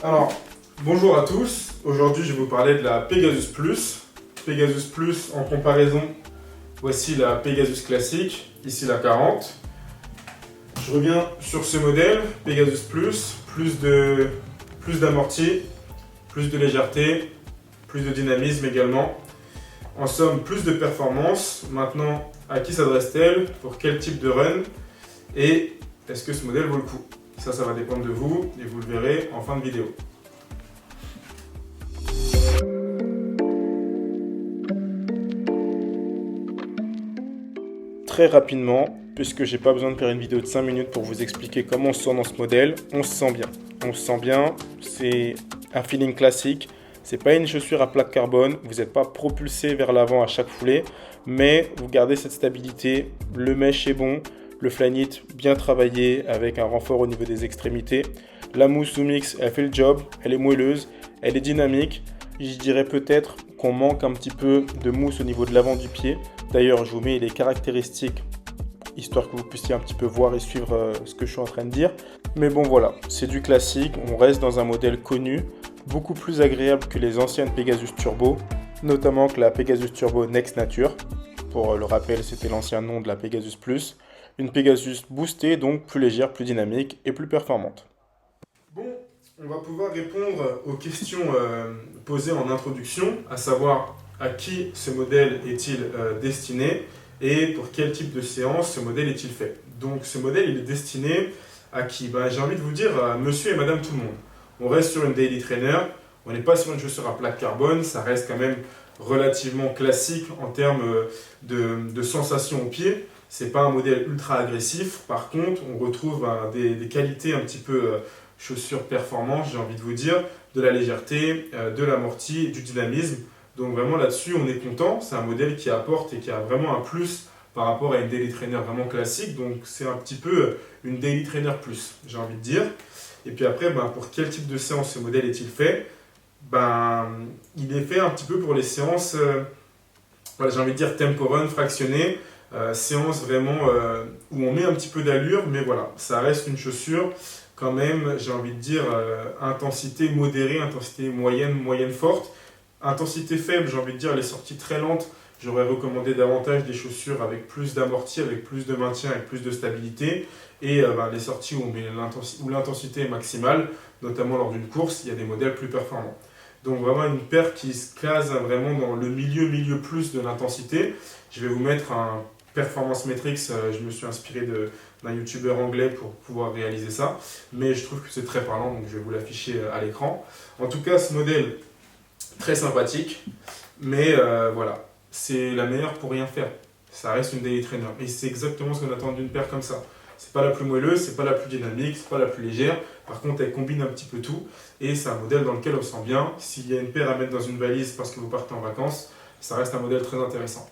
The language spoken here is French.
Alors, bonjour à tous. Aujourd'hui, je vais vous parler de la Pegasus Plus. Pegasus Plus en comparaison, voici la Pegasus classique, ici la 40. Je reviens sur ce modèle, Pegasus Plus, plus d'amorti, plus de légèreté, plus de dynamisme également. En somme, plus de performance. Maintenant, à qui s'adresse-t-elle? Pour quel type de run? Et est-ce que ce modèle vaut le coup? Ça va dépendre de vous et vous le verrez en fin de vidéo. Très rapidement, puisque j'ai pas besoin de faire une vidéo de 5 minutes pour vous expliquer comment on se sent dans ce modèle, on se sent bien. On se sent bien, c'est un feeling classique. C'est pas une chaussure à plaque carbone, vous n'êtes pas propulsé vers l'avant à chaque foulée, mais vous gardez cette stabilité. Le mesh est bon, le Flyknit bien travaillé avec un renfort au niveau des extrémités. La mousse Zoomix, elle fait le job, elle est moelleuse, elle est dynamique. Je dirais peut-être qu'on manque un petit peu de mousse au niveau de l'avant du pied. D'ailleurs, je vous mets les caractéristiques histoire que vous puissiez un petit peu voir et suivre ce que je suis en train de dire. Mais bon voilà, c'est du classique, on reste dans un modèle connu, beaucoup plus agréable que les anciennes Pegasus Turbo, notamment que la Pegasus Turbo Next Nature. Pour le rappel, c'était l'ancien nom de la Pegasus Plus. Une Pegasus boostée, donc plus légère, plus dynamique et plus performante. Bon, on va pouvoir répondre aux questions posées en introduction, à savoir à qui ce modèle est-il destiné et pour quel type de séance ce modèle est-il fait. Donc ce modèle il est destiné à qui? J'ai envie de vous dire à monsieur et madame tout le monde. On reste sur une daily trainer, on n'est pas sur une chaussure à plaque carbone, ça reste quand même relativement classique en termes de sensations au pied. C'est pas un modèle ultra agressif, par contre on retrouve des qualités un petit peu chaussures performantes, j'ai envie de vous dire, de la légèreté, de l'amorti, du dynamisme. Donc vraiment là-dessus, on est content. C'est un modèle qui apporte et qui a vraiment un plus par rapport à une daily trainer vraiment classique. Donc c'est un petit peu une daily trainer plus, j'ai envie de dire. Et puis après, pour quel type de séance ce modèle est-il fait? Il est fait un petit peu pour les séances, j'ai envie de dire tempo run fractionné, séance vraiment où on met un petit peu d'allure, mais voilà, ça reste une chaussure quand même, j'ai envie de dire intensité modérée, intensité moyenne, moyenne forte. Intensité faible, j'ai envie de dire les sorties très lentes, j'aurais recommandé davantage des chaussures avec plus d'amorti, avec plus de maintien, avec plus de stabilité. Et les sorties où l'intensité est maximale, notamment lors d'une course, il y a des modèles plus performants. Donc vraiment une paire qui se classe vraiment dans le milieu plus de l'intensité. Je vais vous mettre un Performance Metrics, je me suis inspiré d'un youtubeur anglais pour pouvoir réaliser ça. Mais je trouve que c'est très parlant, donc je vais vous l'afficher à l'écran. En tout cas, ce modèle, très sympathique, mais voilà, c'est la meilleure pour rien faire. Ça reste une daily trainer. Et c'est exactement ce qu'on attend d'une paire comme ça. C'est pas la plus moelleuse, c'est pas la plus dynamique, c'est pas la plus légère. Par contre, elle combine un petit peu tout. Et c'est un modèle dans lequel on se sent bien. S'il y a une paire à mettre dans une valise parce que vous partez en vacances, ça reste un modèle très intéressant.